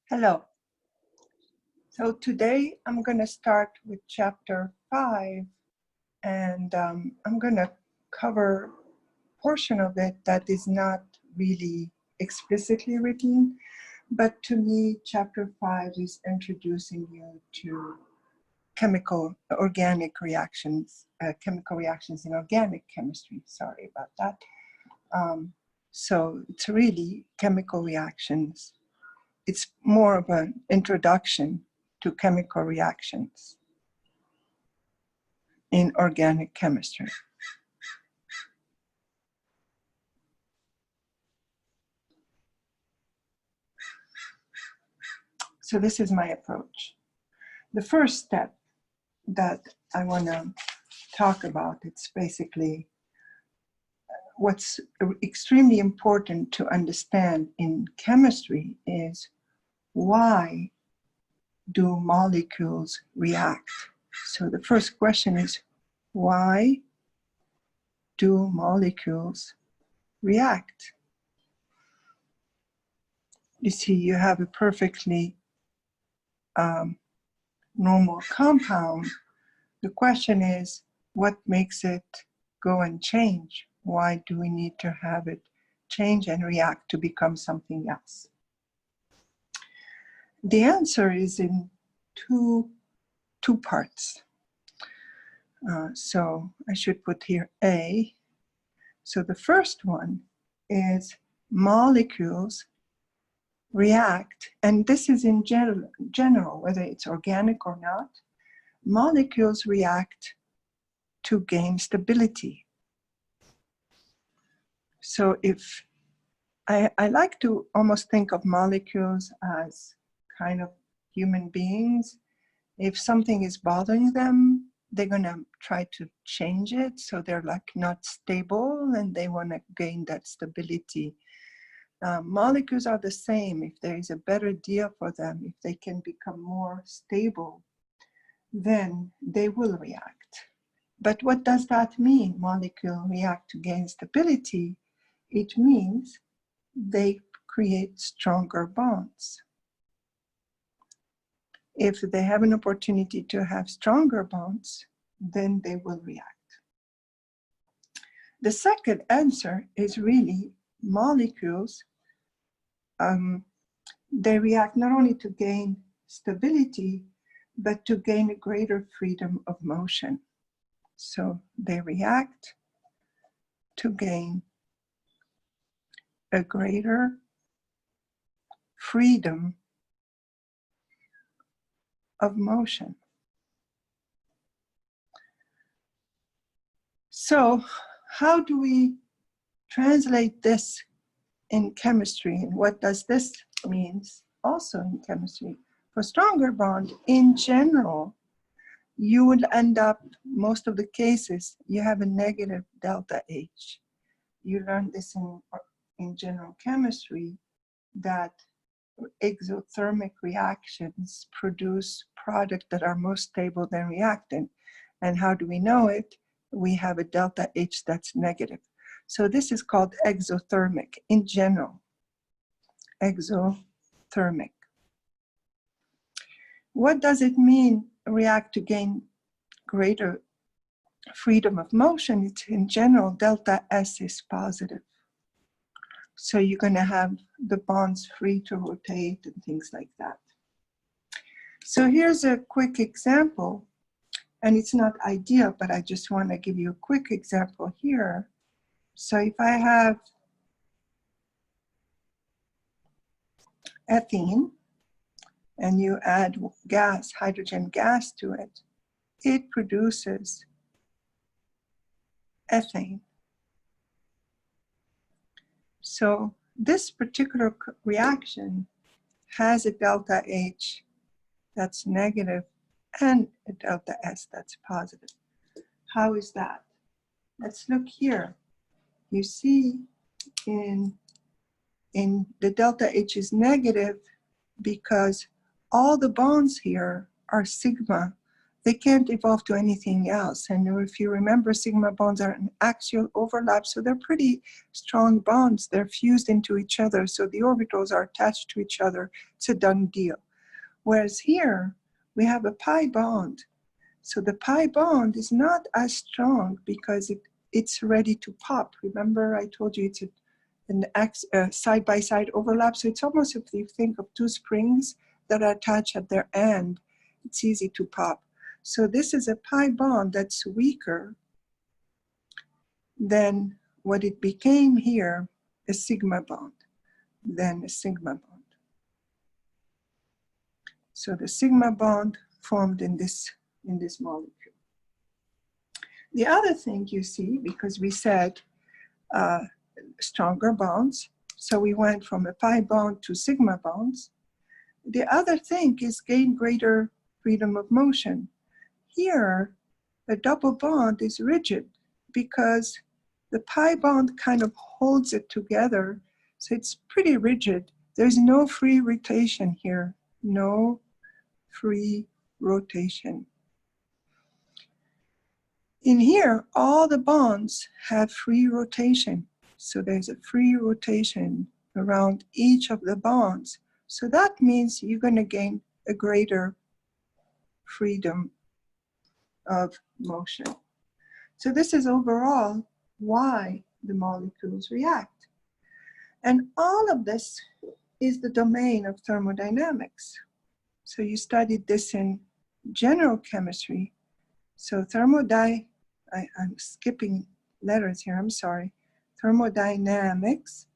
Hello. So today I'm going to start with chapter 5, and I'm going to cover a portion of it that is not really explicitly written, but to me, chapter 5 is introducing you to organic reactions, chemical reactions in organic chemistry. Sorry about that. So it's really chemical reactions. It's more of an introduction to chemical reactions in organic chemistry. So this is my approach. The first step that I want to talk about, it's basically what's extremely important to understand in chemistry is why do molecules react? So the first question is, why do molecules react? You see, you have a perfectly normal compound. The question is, what makes it go and change? Why do we need to have it change and react to become something else? The answer is in two parts. So I should put here A. So the first one is molecules react, and this is in general, whether it's organic or not, molecules react to gain stability. So if I like to almost think of molecules as kind of human beings. If something is bothering them, they're going to try to change it, so they're like not stable and they want to gain that stability. Molecules are the same. If there is a better deal for them, if they can become more stable, then they will react. But what does that mean, molecule react to gain stability? It means they create stronger bonds. If they have an opportunity to have stronger bonds, then they will react. The second answer is really molecules. They react not only to gain stability, but to gain a greater freedom of motion. So they react to gain a greater freedom of motion. So how do we translate this in chemistry, and what does this mean also in chemistry? For stronger bond, in general, you would end up, most of the cases, you have a negative delta H. You learned this in general chemistry, that exothermic reactions produce products that are more stable than reactant. And how do we know it? We have a delta H that's negative. So this is called exothermic in general, exothermic. What does it mean, react to gain greater freedom of motion? It's in general, delta S is positive. So you're going to have the bonds free to rotate and things like that. So here's a quick example, and it's not ideal, but I just want to give you a quick example here. So if I have ethene, and you add gas, hydrogen gas to it, it produces ethane. So this particular reaction has a delta H that's negative and a delta S that's positive. How is that? Let's look here. You see in the delta H is negative because all the bonds here are sigma they can't evolve to anything else. And if you remember, sigma bonds are an axial overlap, so they're pretty strong bonds. They're fused into each other, so the orbitals are attached to each other. It's a done deal. Whereas here, we have a pi bond. So the pi bond is not as strong because it's ready to pop. Remember, I told you it's an side-by-side overlap. So it's almost if you think of two springs that are attached at their end, it's easy to pop. So this is a pi bond that's weaker than what it became here, a sigma bond, than a sigma bond. So the sigma bond formed in this molecule. The other thing you see, because we said stronger bonds, so we went from a pi bond to sigma bonds. The other thing is gain greater freedom of motion. Here, a double bond is rigid because the pi bond kind of holds it together, so it's pretty rigid. There's no free rotation here, no free rotation. In here, all the bonds have free rotation. So there's a free rotation around each of the bonds. So that means you're going to gain a greater freedom of motion. So this is overall why the molecules react. And all of this is the domain of thermodynamics. So you studied this in general chemistry. So I'm skipping letters here, I'm sorry. Thermodynamics.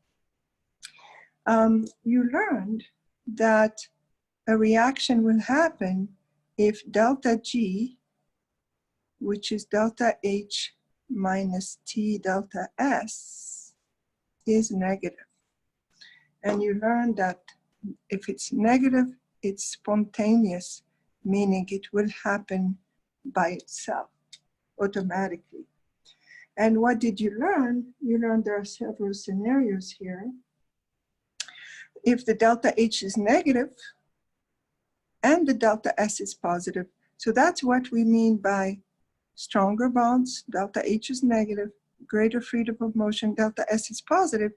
You learned that a reaction will happen if delta G, which is delta H minus T delta S, is negative. And you learned that if it's negative, it's spontaneous, meaning it will happen by itself, automatically. And what did you learn? You learned there are several scenarios here. If the delta H is negative and the delta S is positive, so that's what we mean by stronger bonds, delta H is negative, greater freedom of motion, delta S is positive,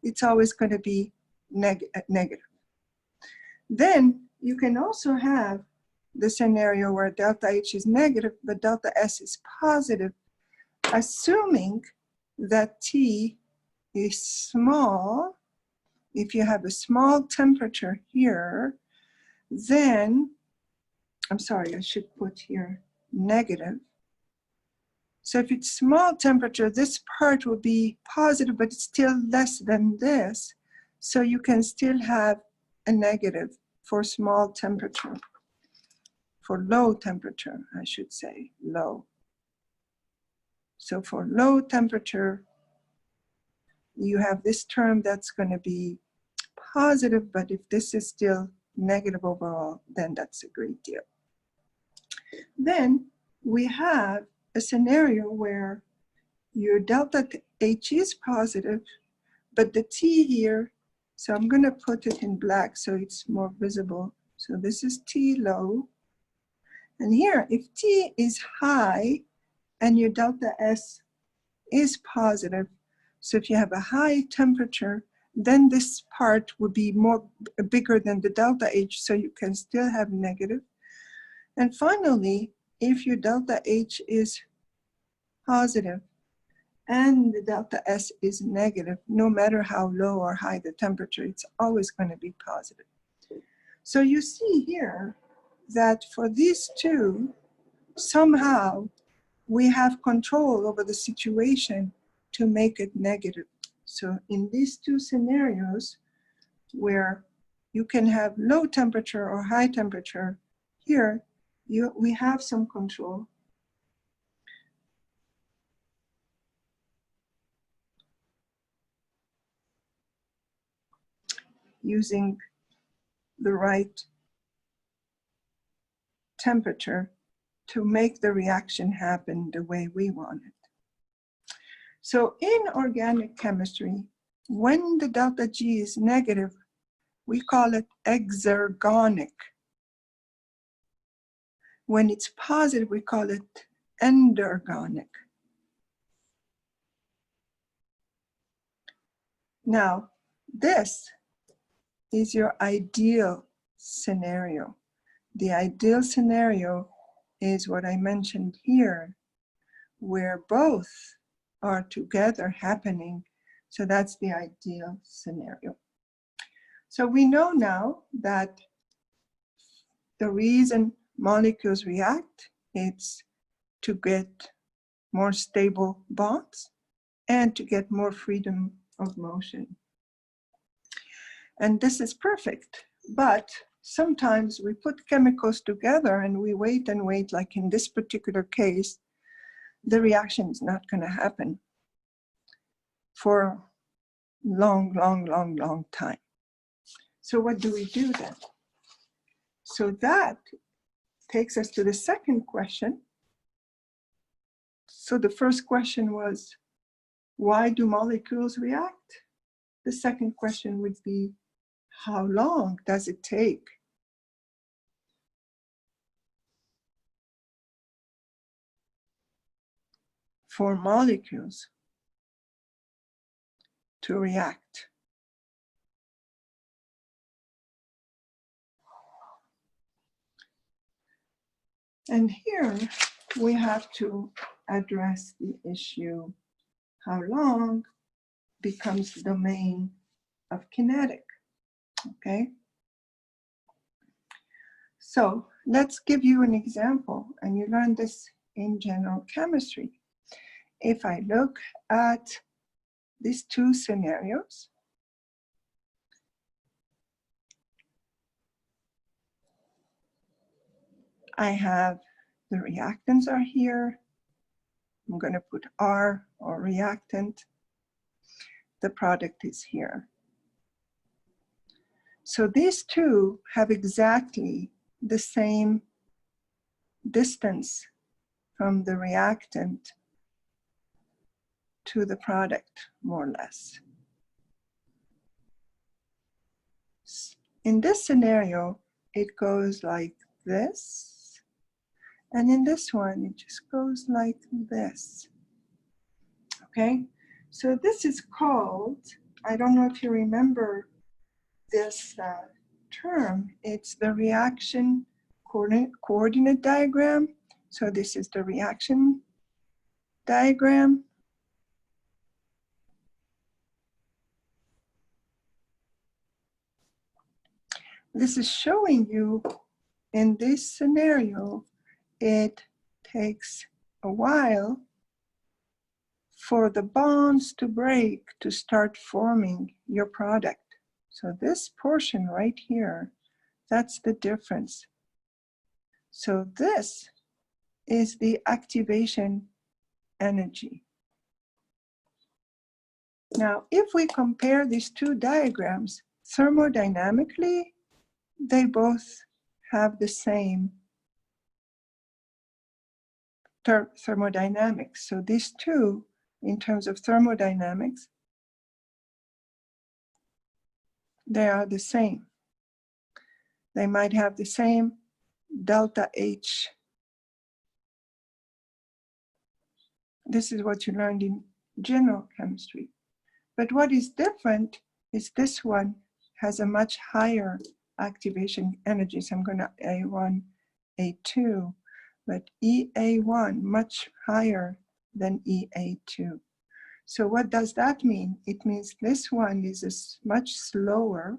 it's always going to be negative. Then you can also have the scenario where delta H is negative, but delta S is positive, assuming that T is small. If you have a small temperature here, then, I'm sorry, I should put here negative. So if it's small temperature, this part will be positive, but it's still less than this. So you can still have a negative for small temperature. For low temperature, I should say, low. So for low temperature, you have this term that's going to be positive, but if this is still negative overall, then that's a great deal. Then we have a scenario where your delta H is positive, but the T here, so I'm going to put it in black so it's more visible. So this is T low. And here, if T is high and your delta S is positive, so if you have a high temperature, then this part would be bigger than the delta H, so you can still have negative. And finally, if your delta H is positive and the delta S is negative, no matter how low or high the temperature, it's always going to be positive. So you see here that for these two, somehow we have control over the situation to make it negative. So in these two scenarios where you can have low temperature or high temperature, here we have some control. Using the right temperature to make the reaction happen the way we want it. So in organic chemistry, when the delta G is negative, we call it exergonic. When it's positive, we call it endergonic. Now, this is your ideal scenario. The ideal scenario is what I mentioned here, where both are together happening. So that's the ideal scenario. So we know now that the reason molecules react is to get more stable bonds and to get more freedom of motion. And this is perfect, but sometimes we put chemicals together and we wait and wait, like in this particular case, the reaction is not going to happen for long time. So what do we do then? So that takes us to the second question. So the first question was, why do molecules react? The second question would be, how long does it take for molecules to react? And here we have to address the issue, how long becomes the domain of kinetic, okay? So let's give you an example, and you learned this in general chemistry. If I look at these two scenarios, I have the reactants are here. I'm going to put R or reactant. The product is here. So these two have exactly the same distance from the reactant to the product, more or less. In this scenario, it goes like this. And in this one, it just goes like this. Okay? So this is called, I don't know if you remember this term, it's the reaction coordinate diagram. So this is the reaction diagram. This is showing you in this scenario, it takes a while for the bonds to break to start forming your product. So this portion right here, that's the difference. So this is the activation energy. Now, if we compare these two diagrams, thermodynamically, they both have the same thermodynamics. So these two, in terms of thermodynamics, they are the same. They might have the same delta H. This is what you learned in general chemistry. But what is different is this one has a much higher activation energy. So I'm going to A1, A2, but EA1 much higher than EA2. So what does that mean? It means this one is much slower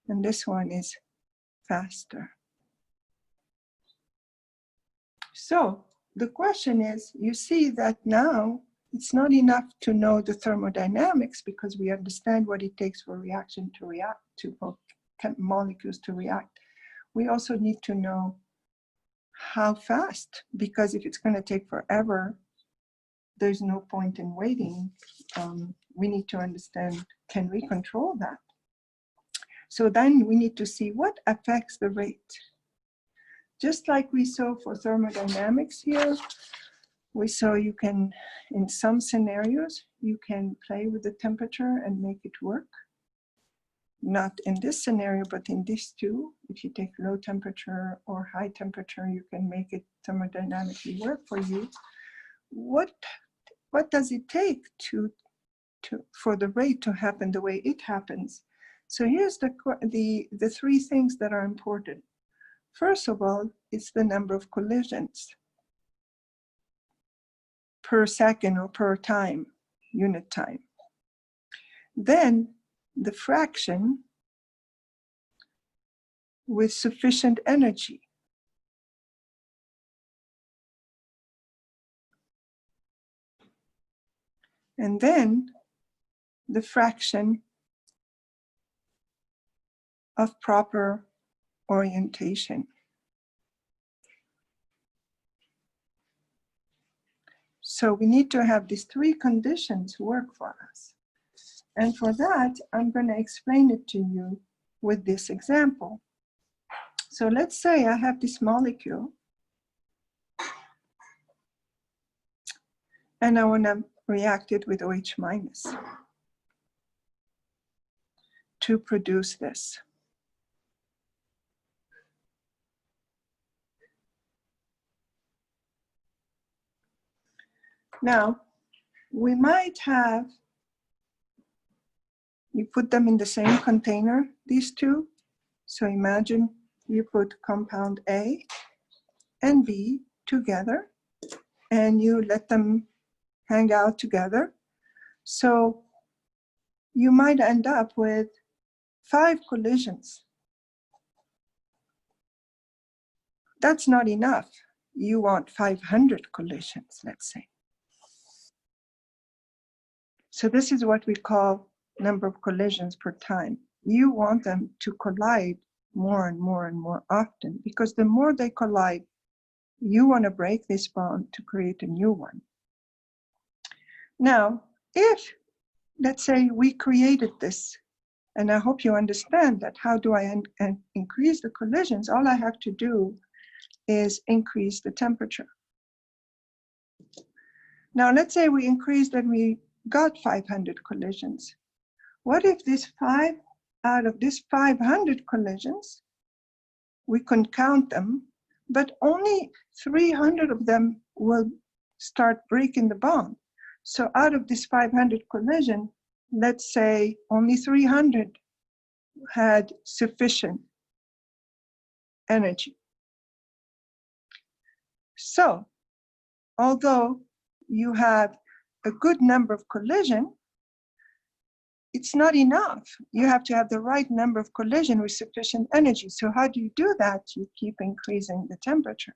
and this one is faster. So the question is, you see that now it's not enough to know the thermodynamics because we understand what it takes for reaction to react, to both molecules to react. We also need to know how fast, because if it's going to take forever, there's no point in waiting. We need to understand, can we control that? So then we need to see what affects the rate. Just like we saw for thermodynamics here, we saw you can, in some scenarios, you can play with the temperature and make it work. not in this scenario, but in these two. If you take low temperature or high temperature, you can make it thermodynamically work for you. What does it take for the rate to happen the way it happens? So here's the three things that are important. First of all, it's the number of collisions per second or per time, unit time. Then the fraction with sufficient energy. And then the fraction of proper orientation. So we need to have these three conditions work for us. And for that, I'm going to explain it to you with this example. So let's say I have this molecule and I want to react it with OH minus to produce this. Now, we might have, you put them in the same container, these two. So imagine you put compound A and B together and you let them hang out together. So you might end up with 5 collisions. That's not enough. You want 500 collisions, let's say. So this is what we call number of collisions per time. You want them to collide more and more and more often, because the more they collide, you want to break this bond to create a new one. Now, if, let's say, we created this, and I hope you understand that how do I increase the collisions? All I have to do is increase the temperature. Now, let's say we increased and we got 500 collisions. What if out of these 500 collisions, we can count them, but only 300 of them will start breaking the bond. So out of this 500 collision, let's say only 300 had sufficient energy. So although you have a good number of collision, it's not enough. You have to have the right number of collision with sufficient energy. So how do you do that? You keep increasing the temperature.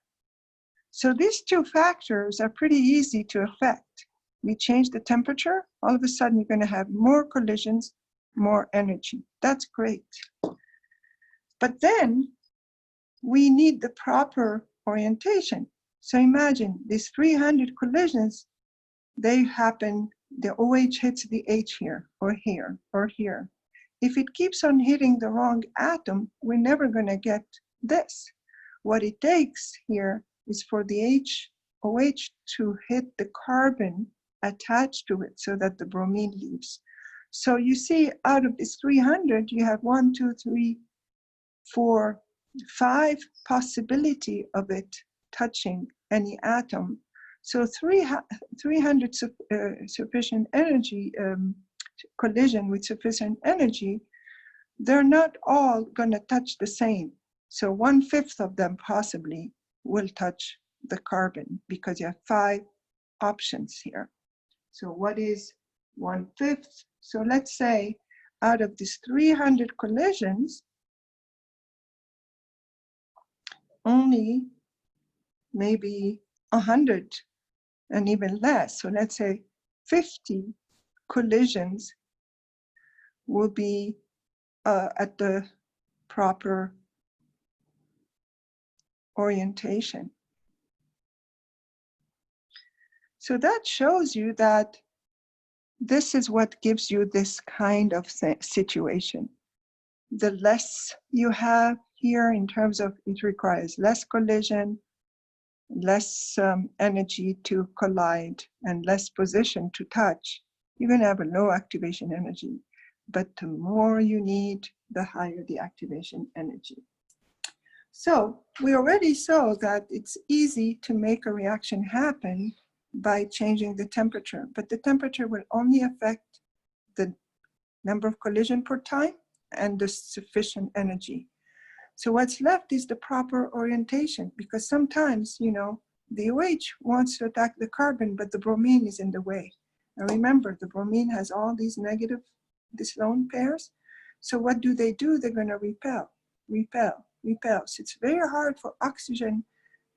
So these two factors are pretty easy to affect. You change the temperature, all of a sudden you're going to have more collisions, more energy. That's great. But then we need the proper orientation. So imagine these 300 collisions, they happen, the OH hits the H here, or here, or here. If it keeps on hitting the wrong atom, we're never going to get this. What it takes here is for the OH to hit the carbon attached to it so that the bromine leaves. So you see, out of this 300, you have 1, 2, 3, 4, 5 possibility of it touching any atom. So 300 sufficient energy, collision with sufficient energy, they're not all going to touch the same. So 1/5 of them possibly will touch the carbon because you have 5 options here. So what is 1/5? So let's say out of these 300 collisions, only maybe 100 and even less. So let's say 50 collisions will be at the proper orientation. So that shows you that this is what gives you this kind of situation. The less you have here in terms of it requires less collision, less energy to collide, and less position to touch. You're going to have a low activation energy. but the more you need, the higher the activation energy. So we already saw that it's easy to make a reaction happen by changing the temperature, but the temperature will only affect the number of collision per time and the sufficient energy. So what's left is the proper orientation, because sometimes, you know, the OH wants to attack the carbon, but the bromine is in the way. And remember, the bromine has all these negative, these lone pairs. So what do? They're going to repel, repel, repel. So it's very hard for oxygen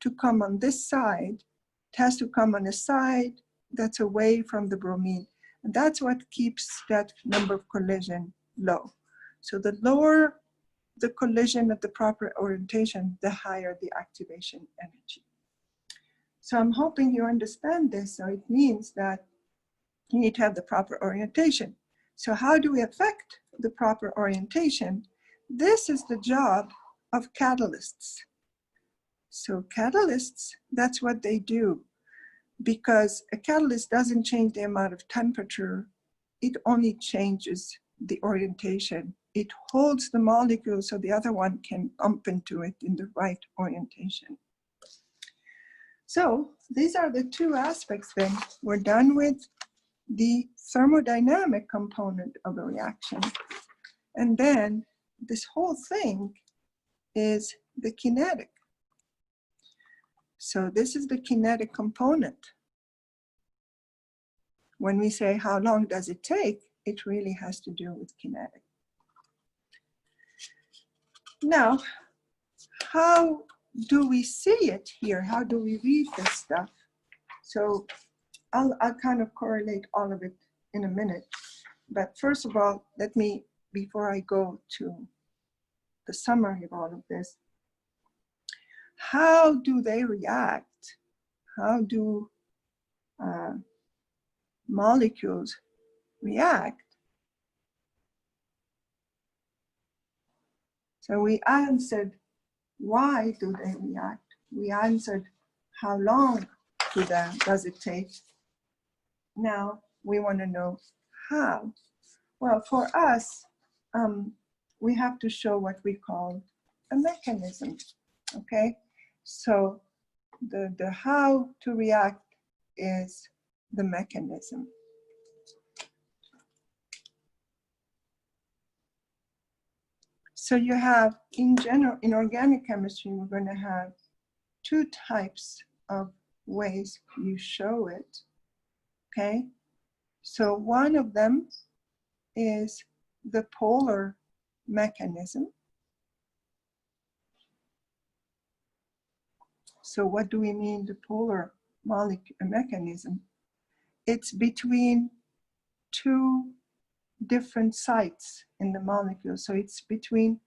to come on this side. It has to come on a side that's away from the bromine. And that's what keeps that number of collision low. So the lower the collision at the proper orientation, the higher the activation energy. So I'm hoping you understand this. So it means that you need to have the proper orientation. So how do we affect the proper orientation? This is the job of catalysts. So catalysts, that's what they do. Because a catalyst doesn't change the amount of temperature, it only changes the orientation. It holds the molecule so the other one can bump into it in the right orientation. So these are the two aspects then. We're done with the thermodynamic component of a reaction. And then this whole thing is the kinetic. So this is the kinetic component. When we say how long does it take, it really has to do with kinetic. Now, how do we see it here? How do we read this stuff? So I'll kind of correlate all of it in a minute. But first of all, let me, before I go to the summary of all of this, how do they react? How do molecules react? So we answered, why do they react? We answered, how long does it take? Now we want to know how. Well, for us, we have to show what we call a mechanism, okay? So the how to react is the mechanism. So you have, in general, in organic chemistry, we're going to have two types of ways you show it, okay? So one of them is the polar mechanism. So what do we mean the polar mechanism? It's between two different sites in the molecule. So it's between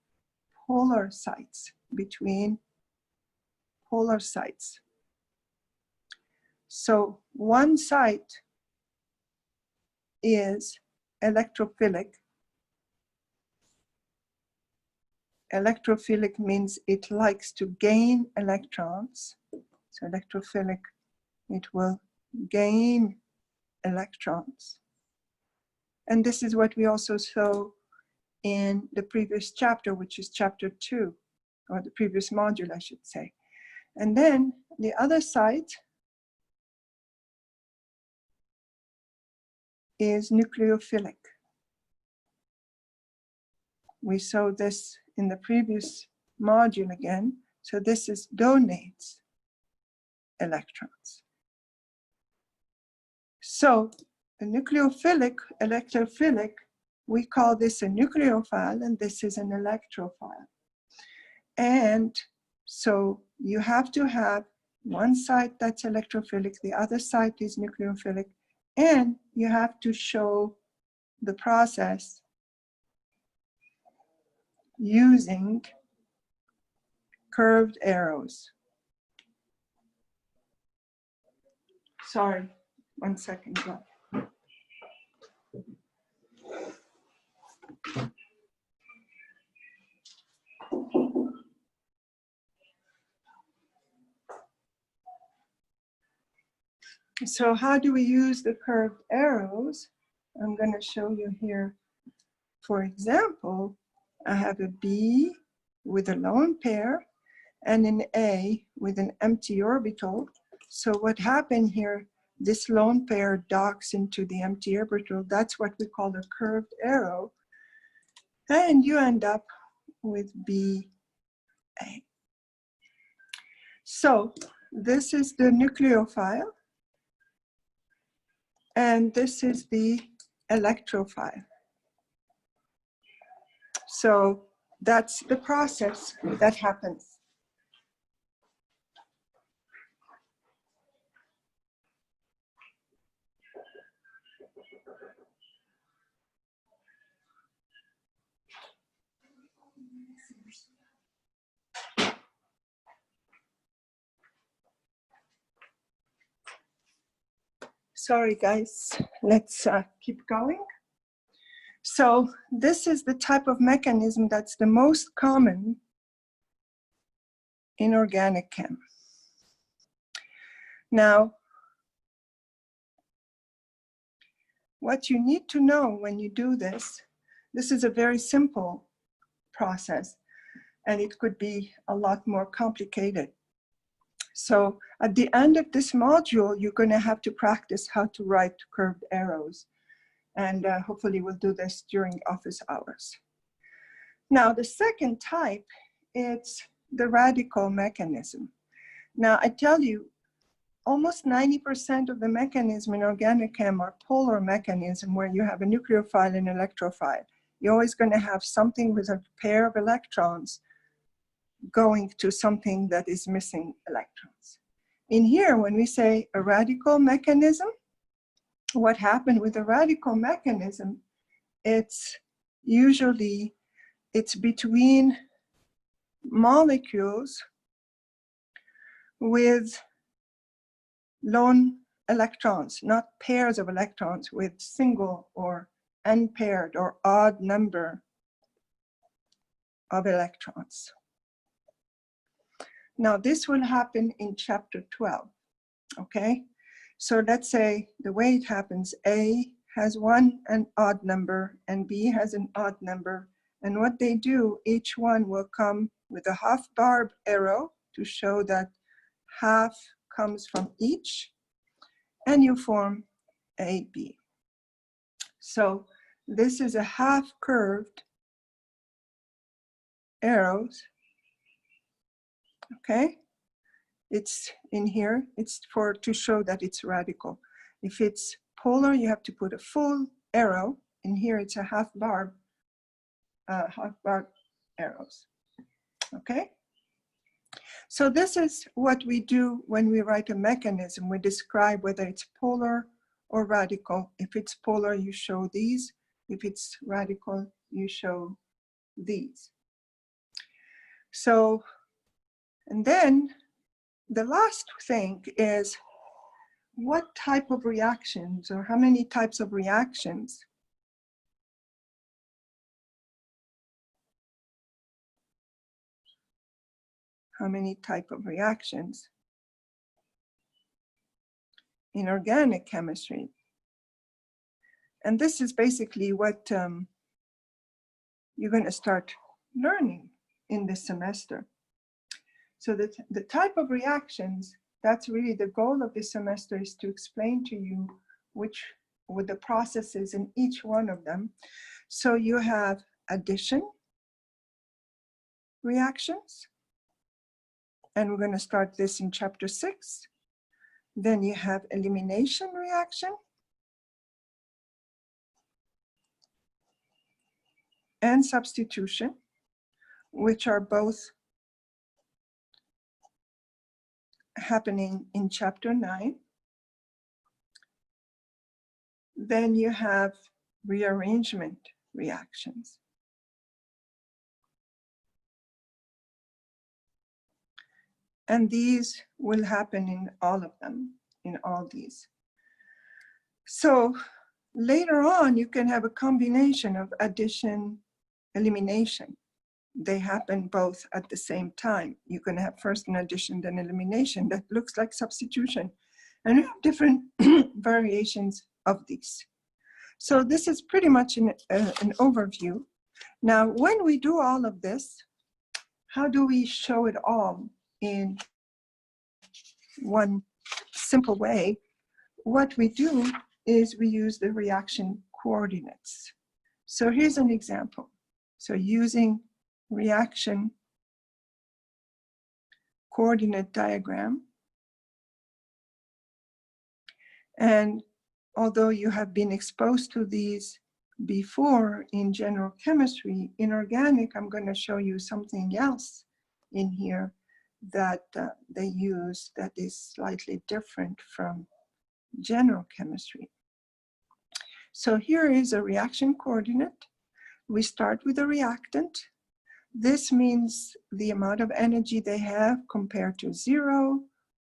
polar sites, So one site is electrophilic. Electrophilic means it likes to gain electrons. So electrophilic, it will gain electrons. And this is what we also saw in the previous chapter, which is chapter 2, or the previous module, I should say. And then the other side is nucleophilic. We saw this in the previous module again. So this is donates electrons. So a nucleophilic, electrophilic, we call this a nucleophile, and this is an electrophile. And so you have to have one site that's electrophilic, the other site is nucleophilic, and you have to show the process using curved arrows. Sorry, 1 second. So how do we use the curved arrows? I'm going to show you here for example, I have a B with a lone pair and an A with an empty orbital. So what happened here, this lone pair docks into the empty orbital. That's what we call a curved arrow. And you end up with BA. So this is the nucleophile. And this is the electrophile. So that's the process that happens. Sorry, guys, let's keep going. So this is the type of mechanism that's the most common in organic chem. Now, what you need to know when you do this is a very simple process, and it could be a lot more complicated. So at the end of this module, you're going to have to practice how to write curved arrows. And hopefully we'll do this during office hours. Now, the second type, it's the radical mechanism. Now, I tell you, almost 90% of the mechanism in organic chem are polar mechanism where you have a nucleophile and electrophile. You're always going to have something with a pair of electrons going to something that is missing electrons. In here, when we say a radical mechanism, what happened with the radical mechanism, it's usually, it's between molecules with lone electrons, not pairs of electrons, with single or unpaired or odd number of electrons. Now this will happen in chapter 12, okay? So let's say the way it happens, A has an odd number and B has an odd number. And what they do, each one will come with a half barb arrow to show that half comes from each, and you form AB. So this is a half curved arrows, okay? It's in here, it's to show that it's radical. If it's polar, you have to put a full arrow. In here, it's a half barb arrows, okay? So this is what we do when we write a mechanism. We describe whether it's polar or radical. If it's polar, you show these. If it's radical, you show these. So, and then the last thing is what type of reactions or how many types of reactions in organic chemistry. And this is basically what you're going to start learning in this semester. So the type of reactions, that's really the goal of this semester, is to explain to you what the processes in each one of them. So you have addition reactions, and we're going to start this in chapter 6. Then you have elimination reaction, and substitution, which are both happening in chapter 9. Then you have rearrangement reactions. And these will happen in all of them, in all these. So later on, you can have a combination of addition, elimination. They happen both at the same time. You can have first an addition, then elimination. That looks like substitution. And we have different variations of these. So this is pretty much an overview. Now, when we do all of this, how do we show it all in one simple way? What we do is we use the reaction coordinates. So here's an example. So using reaction coordinate diagram, and although you have been exposed to these before in general chemistry, in organic, I'm going to show you something else in here that they use that is slightly different from general chemistry. So here is a reaction coordinate. We start with a reactant. This means the amount of energy they have compared to zero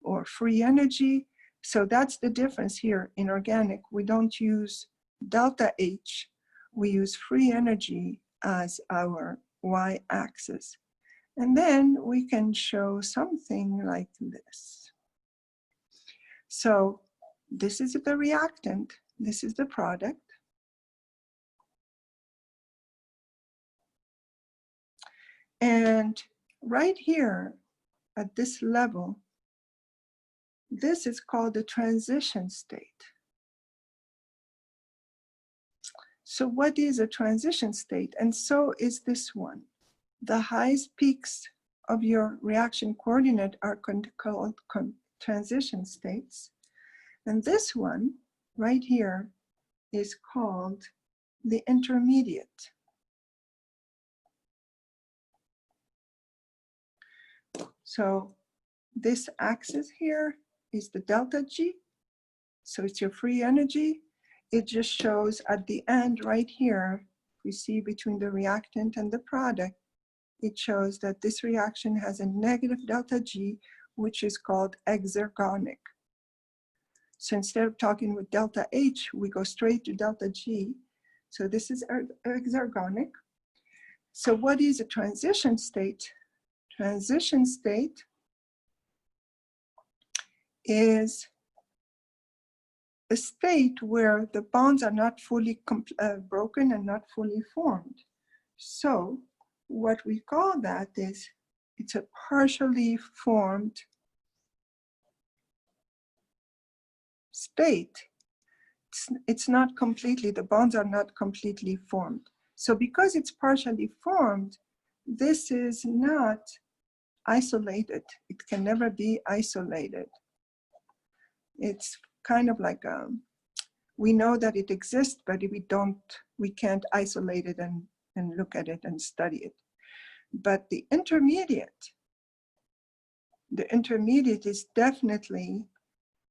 or free energy. So that's the difference here in organic. We don't use delta H. We use free energy as our y-axis. And then we can show something like this. So this is the reactant. This is the product. And right here at this level, this is called the transition state. So what is a transition state? And so is this one. The highest peaks of your reaction coordinate are called transition states. And this one right here is called the intermediate. So this axis here is the delta G. So it's your free energy. It just shows at the end right here, we see between the reactant and the product, it shows that this reaction has a negative delta G, which is called exergonic. So instead of talking with delta H, we go straight to delta G. So this is exergonic. So what is a transition state? Transition state is a state where the bonds are not fully broken and not fully formed. So what we call that is it's a partially formed state. It's not completely, the bonds are not completely formed. So because it's partially formed, this is not isolated. It can never be isolated. It's kind of like we know that it exists, but we can't isolate it and look at it and study it. But the intermediate is definitely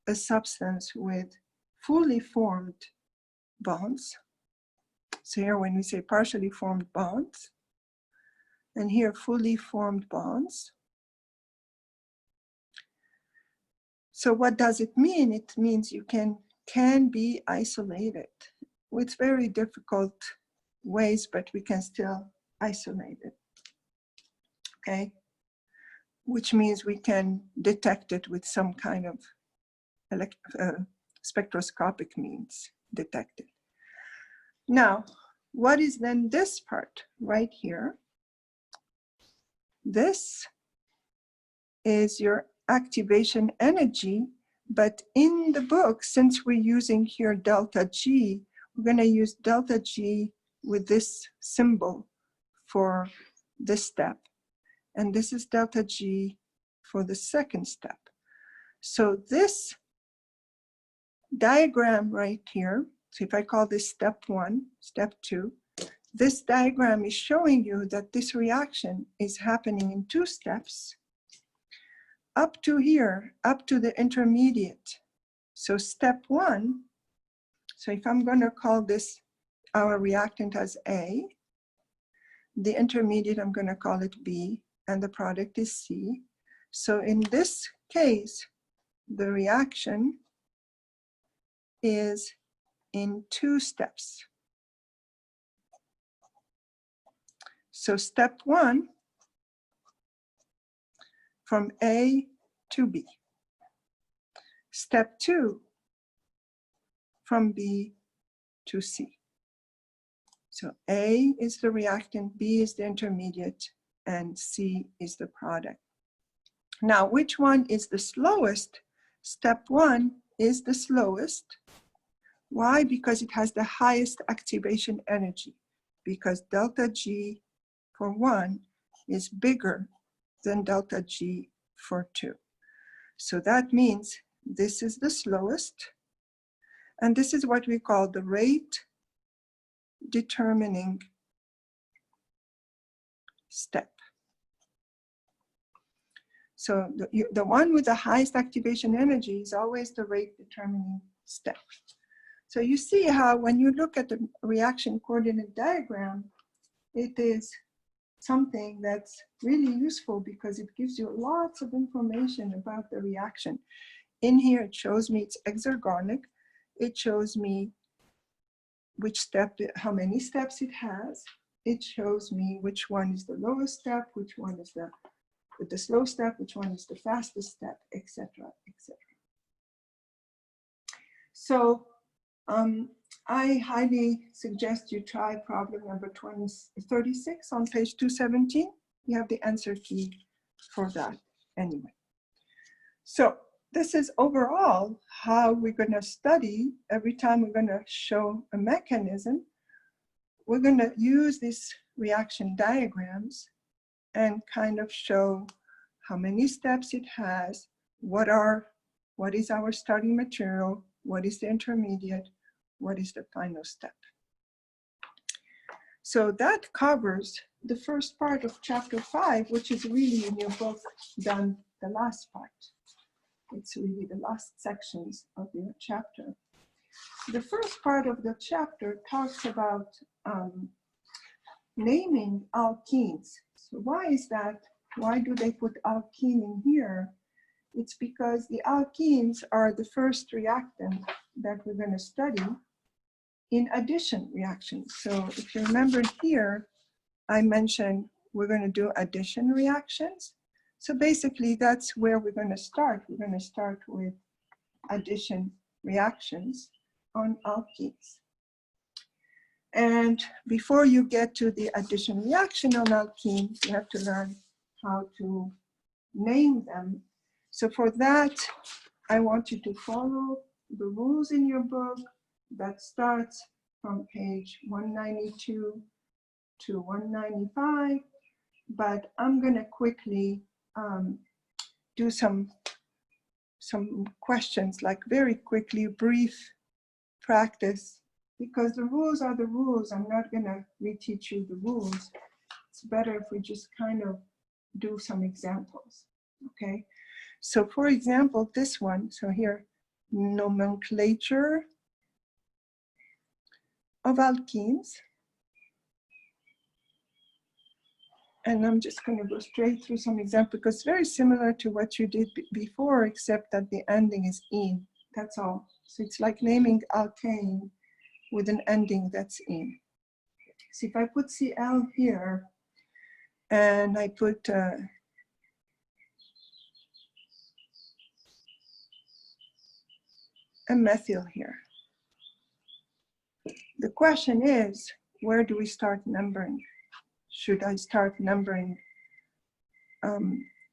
a substance with fully formed bonds. So here when we say partially formed bonds, and here fully formed bonds. So what does it mean? It means you can be isolated with very difficult ways, but we can still isolate it, okay? Which means we can detect it with some kind of spectroscopic means, detect it. Now, what is then this part right here? This is your activation energy, but in the book, since we're using here delta G, we're going to use delta G with this symbol for this step. And this is delta G for the second step. So this diagram right here, so if I call this step 1, step 2, this diagram is showing you that this reaction is happening in 2 steps up to here, up to the intermediate. So step 1, so if I'm going to call this our reactant as A, the intermediate I'm going to call it B, and the product is C. So in this case, the reaction is in 2 steps. So step 1, from A to B. Step 2, from B to C. So A is the reactant, B is the intermediate, and C is the product. Now, which one is the slowest? Step 1 is the slowest. Why? Because it has the highest activation energy, because delta G for 1 is bigger than delta G for 2. So that means this is the slowest, and this is what we call the rate determining step. So the one with the highest activation energy is always the rate determining step. So you see how when you look at the reaction coordinate diagram, it is something that's really useful because it gives you lots of information about the reaction. In here, it shows me it's exergonic. It shows me which step, how many steps it has. It shows me which one is the lowest step, which one is the slow step, which one is the fastest step, etc., etc. So I highly suggest you try problem number 36 on page 217. You have the answer key for that anyway. So this is overall how we're going to study. Every time we're going to show a mechanism, we're going to use these reaction diagrams and kind of show how many steps it has, what is our starting material, what is the intermediate, what is the final step. So that covers the first part of chapter 5, which is really in your book done the last part. It's really the last sections of your chapter. The first part of the chapter talks about naming alkenes. So why is that? Why do they put alkene in here? It's because the alkenes are the first reactant that we're going to study in addition reactions. So if you remember here, I mentioned we're going to do addition reactions. So basically that's where we're going to start. We're going to start with addition reactions on alkenes. And before you get to the addition reaction on alkenes, you have to learn how to name them. So for that, I want you to follow the rules in your book that starts from page 192 to 195. But I'm going to quickly do some questions, like very quickly, brief practice, because the rules are the rules. I'm not going to reteach you the rules. It's better if we just kind of do some examples, okay? So for example, this one, so here, nomenclature of alkenes. And I'm just going to go straight through some examples because it's very similar to what you did before, except that the ending is "-ine". That's all. So it's like naming alkane with an ending that's "-ine". So if I put Cl here, and I put a methyl here, the question is, where do we start numbering? Should I start numbering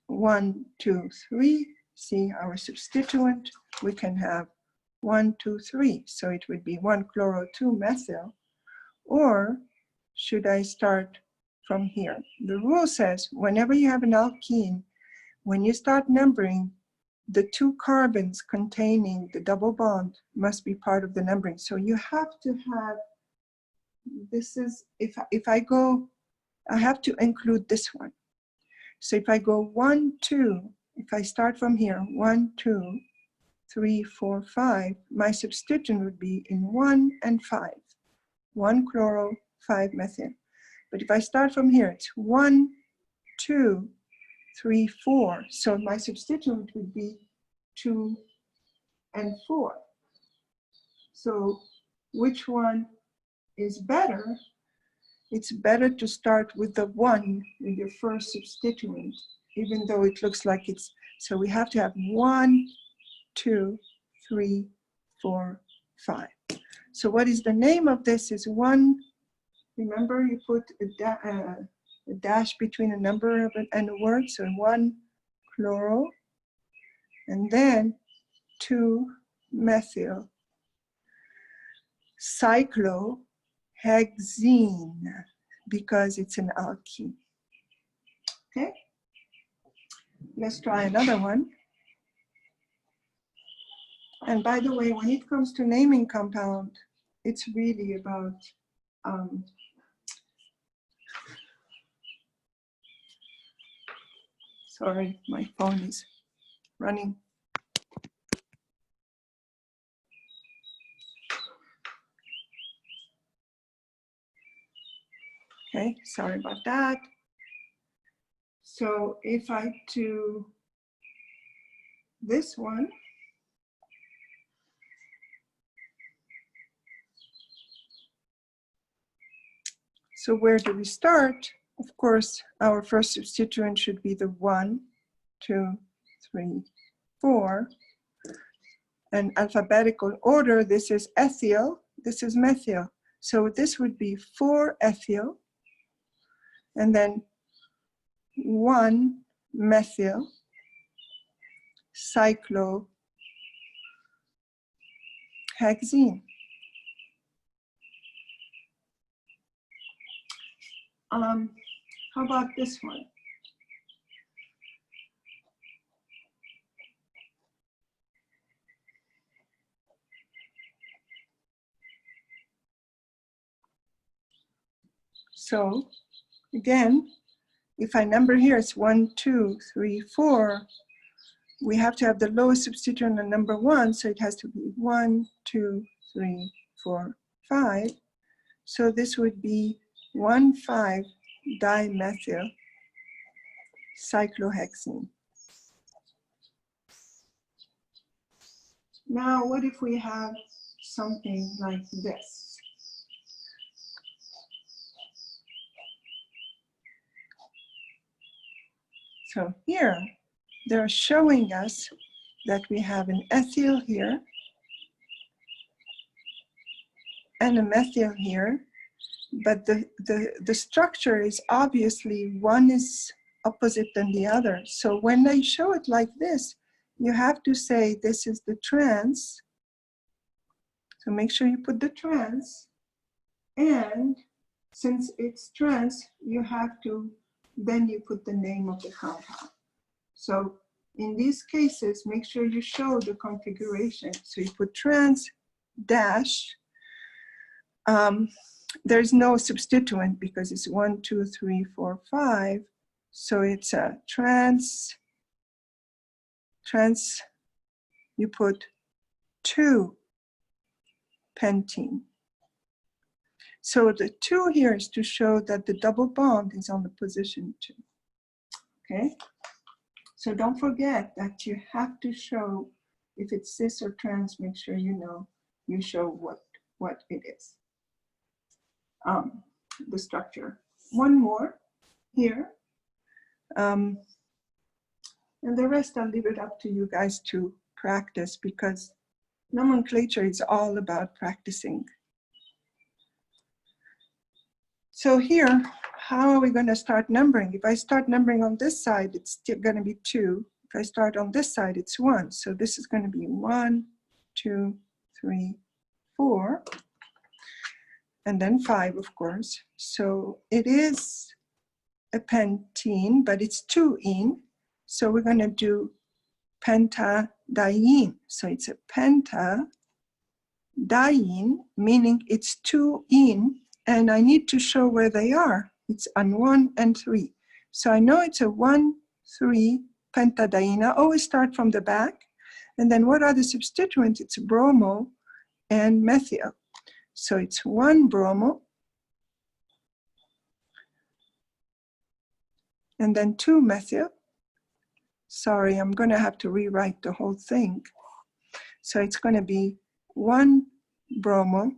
1, 2, 3? See our substituent, we can have 1, 2, 3. So it would be 1-chloro-2-methyl. Or should I start from here? The rule says whenever you have an alkene, when you start numbering, the 2 carbons containing the double bond must be part of the numbering. So you have to have, this is, if I go, I have to include this one. So if I go 1, 2, if I start from here, 1, 2, 3, 4, 5, my substituent would be in 1 and 5. 1-chloro, 5-methyl. But if I start from here, it's 1, 2, 3, 4. So my substituent would be 2 and 4. So which one is better? It's better to start with the 1 with your first substituent, even though it looks like it's, so we have to have 1, 2, 3, 4, 5. So what is the name of this is one, remember you put a dash between a number and a word, so 1-chloro, and then 2-methyl cyclohexene, because it's an alkene. Okay, let's try another one. And by the way, when it comes to naming compound, it's really about sorry, my phone is running. Okay, sorry about that. So if I do this one, so where do we start? Of course, our first substituent should be the 1, 2, 3, 4. And alphabetical order, this is ethyl, this is methyl. So this would be 4-ethyl, and then 1-methyl cyclohexene. How about this one? So again, if I number here, it's 1, 2, 3, 4. We have to have the lowest substituent on number 1, so it has to be 1, 2, 3, 4, 5. So this would be 1,5-dimethyl cyclohexene. Now, what if we have something like this? So here, they're showing us that we have an ethyl here and a methyl here, but the structure is obviously one is opposite than the other. So when they show it like this, you have to say this is the trans. So make sure you put the trans, and since it's trans, you have to, then you put the name of the compound. So in these cases, make sure you show the configuration. So you put trans dash. There's no substituent because it's 1, 2, 3, 4, 5. So it's a trans, you put 2-pentene. So the 2 here is to show that the double bond is on the position 2. Okay? So don't forget that you have to show, if it's cis or trans, make sure you know, you show what it is. The structure. One more here. And the rest I'll leave it up to you guys to practice, because nomenclature is all about practicing. So here, how are we going to start numbering? If I start numbering on this side, it's still going to be 2. If I start on this side, it's 1. So this is going to be 1, 2, 3, 4. And then 5, of course. So it is a pentene, but it's 2-ene. So we're going to do pentadiene. So it's a pentadiene, meaning it's 2-ene, and I need to show where they are. It's on 1 and 3. So I know it's a 1,3 pentadiene. I always start from the back. And then what are the substituents? It's bromo and methyl. So it's 1 bromo, and then 2 methyl. Sorry, I'm going to have to rewrite the whole thing. So it's going to be 1 bromo,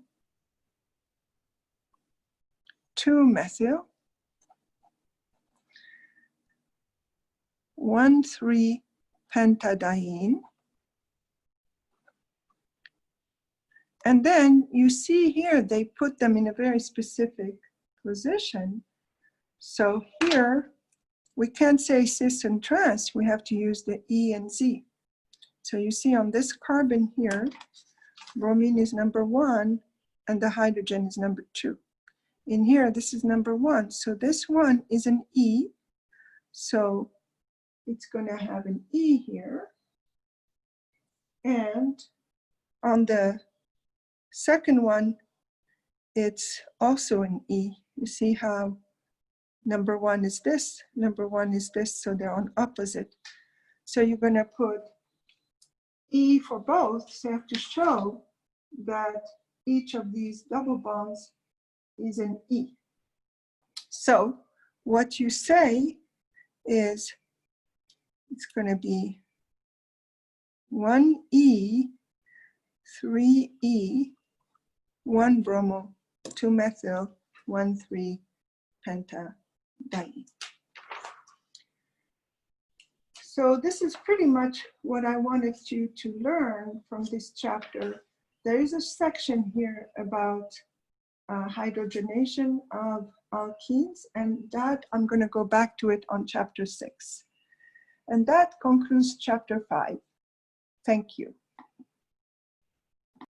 2 methyl, 1,3 pentadiene, And then you see here, they put them in a very specific position. So here, we can't say cis and trans, we have to use the E and Z. So you see on this carbon here, bromine is number 1 and the hydrogen is number 2. In here, this is number 1. So this one is an E. So it's going to have an E here. And on the second one, it's also an E. You see how number 1 is this, number 1 is this, so they're on opposite. So you're going to put E for both, so you have to show that each of these double bonds is an E. So what you say is it's going to be 1E, 3E, 1 bromo, 2 methyl, 1,3 pentadiene. So this is pretty much what I wanted you to learn from this chapter. There is a section here about hydrogenation of alkenes, and that I'm going to go back to it on chapter 6. And that concludes chapter 5. Thank you.